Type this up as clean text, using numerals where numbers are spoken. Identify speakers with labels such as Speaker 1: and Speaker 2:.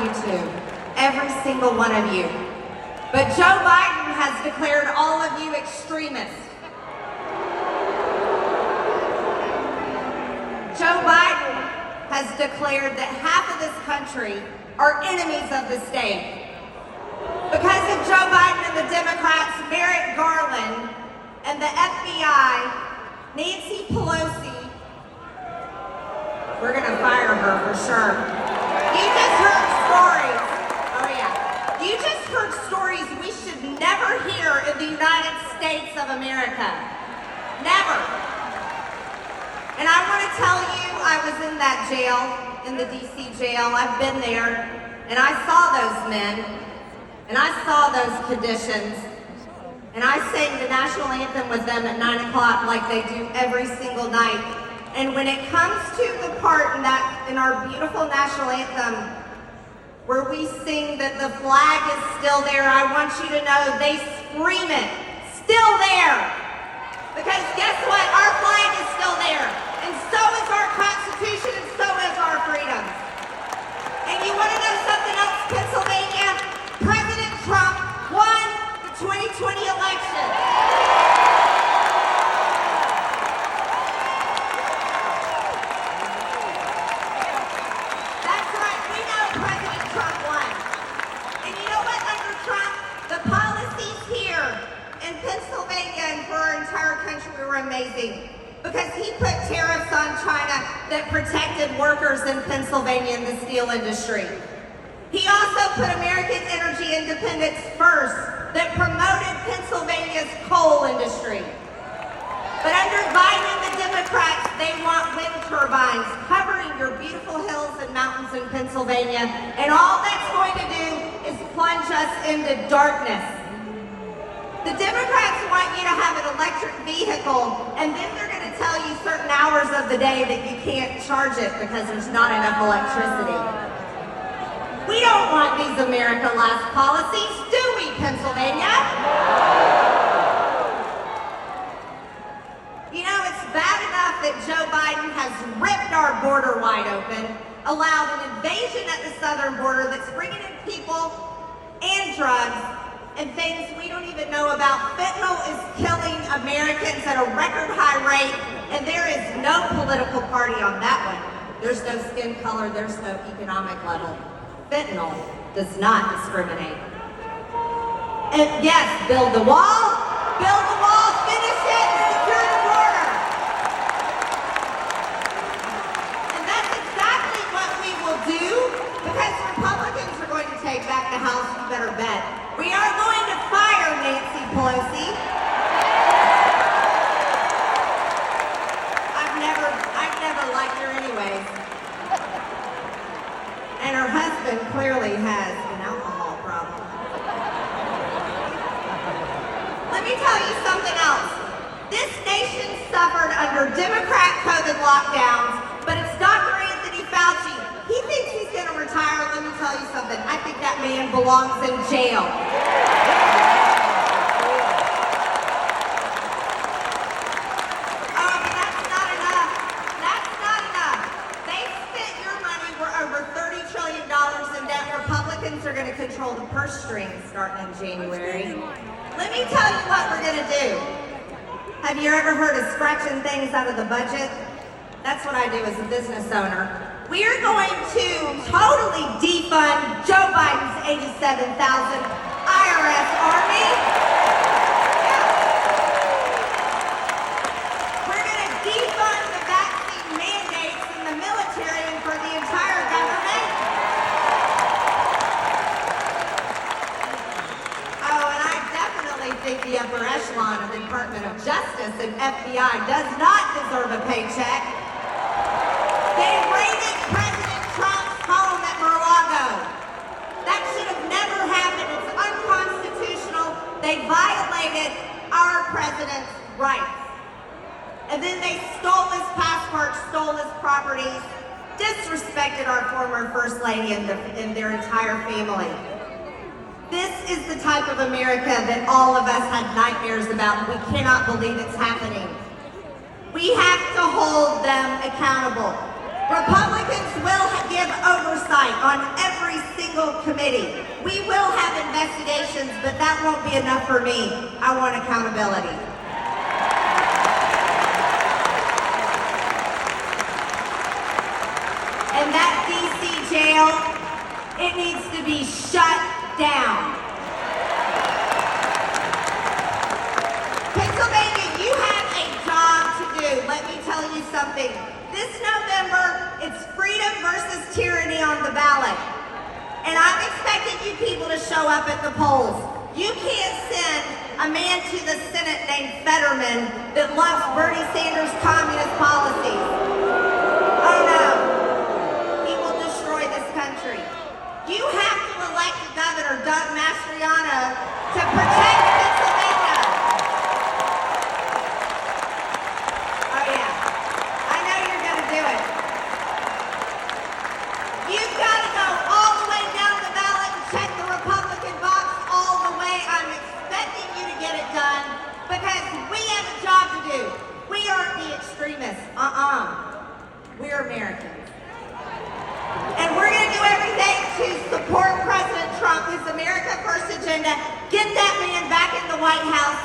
Speaker 1: you to, every single one of you. But Joe Biden has declared all of you extremists. Joe Biden has declared that half of this country are enemies of the state. Because of Joe Biden and the Democrats, Merrick Garland, and the FBI, Nancy Pelosi, we're gonna fire her for sure. You just heard stories. Oh yeah. You just heard stories we should never hear in the United States of America. Never. And I want to tell you, I was in that jail, in the DC jail. I've been there, and I saw those men, and I saw those conditions, and I sang the national anthem with them at 9 o'clock like they do every single night. And when it comes to the part in our beautiful national anthem where we sing that the flag is still there, I want you to know they scream it, still there. Because guess what? Our flag is still there. And so is our Constitution, and so is our freedom. And you want to know something else, Pennsylvania? President Trump won the 2020 election. That's right, we know President Trump won. And you know what, under Trump, the policies here in Pennsylvania and for our entire country were amazing. Because he put tariffs on China that protected workers in Pennsylvania in the steel industry. He also put American energy independence first that promoted Pennsylvania's coal industry. But under Biden and the Democrats, they want wind turbines covering your beautiful hills and mountains in Pennsylvania, and all that's going to do is plunge us into darkness. The Democrats want you to have an electric vehicle, and then they're going to tell you certain hours of the day that you can't charge it because there's not enough electricity. We don't want these America Last policies, do we, Pennsylvania? You know, it's bad enough that Joe Biden has ripped our border wide open, allowed an invasion at the southern border that's bringing in people and drugs, and things we don't even know about. Fentanyl is killing Americans at a record high rate, and there is no political party on that one. There's no skin color, there's no economic level. Fentanyl does not discriminate. And yes, build the wall, finish it, and secure the border. And that's exactly what we will do, because Republicans are going to take back the House, you better bet. We are going to fire Nancy Pelosi. I've never liked her anyways. And her husband clearly has an alcohol problem. Let me tell you something else. This nation suffered under Democrat COVID lockdowns, but it's Dr. Anthony Fauci. He thinks he's going to retire. Let me tell you something. I think that man belongs in jail. Oh, but that's not enough. That's not enough. They spent your money. We're over $30 trillion in debt. Republicans are going to control the purse strings starting in January. Let me tell you what we're going to do. Have you ever heard of scratching things out of the budget? That's what I do as a business owner. We are going to totally defund Joe Biden's 87,000 IRS army. Yeah. We're going to defund the vaccine mandates in the military and for the entire government. Oh, and I definitely think the upper echelon of the Department of Justice and FBI does not deserve a paycheck. They raided President Trump's home at Mar-a-Lago. That should have never happened. It's unconstitutional. They violated our president's rights. And then they stole his passport, stole his properties, disrespected our former First Lady and their entire family. This is the type of America that all of us had nightmares about. We cannot believe it's happening. We have to hold them accountable. Republicans will give oversight on every single committee. We will have investigations, but that won't be enough for me. I want accountability. And that DC jail, it needs to be shut down. Pennsylvania, you have a job to do. Let me tell you something. This November, it's freedom versus tyranny on the ballot. And I'm expecting you people to show up at the polls. You can't send a man to the Senate named Fetterman that loves Bernie Sanders' communist policies. Oh no, he will destroy this country. You have to elect Governor Doug Mastriano to protect Pennsylvania. Oh yeah, I know you're gonna do it. You've got to go all the way down the ballot and check the Republican box all the way. I'm expecting you to get it done because we have a job to do. We aren't the extremists. We're Americans. And we're going to do everything to support President Trump, his America First agenda, get that man back in the White House,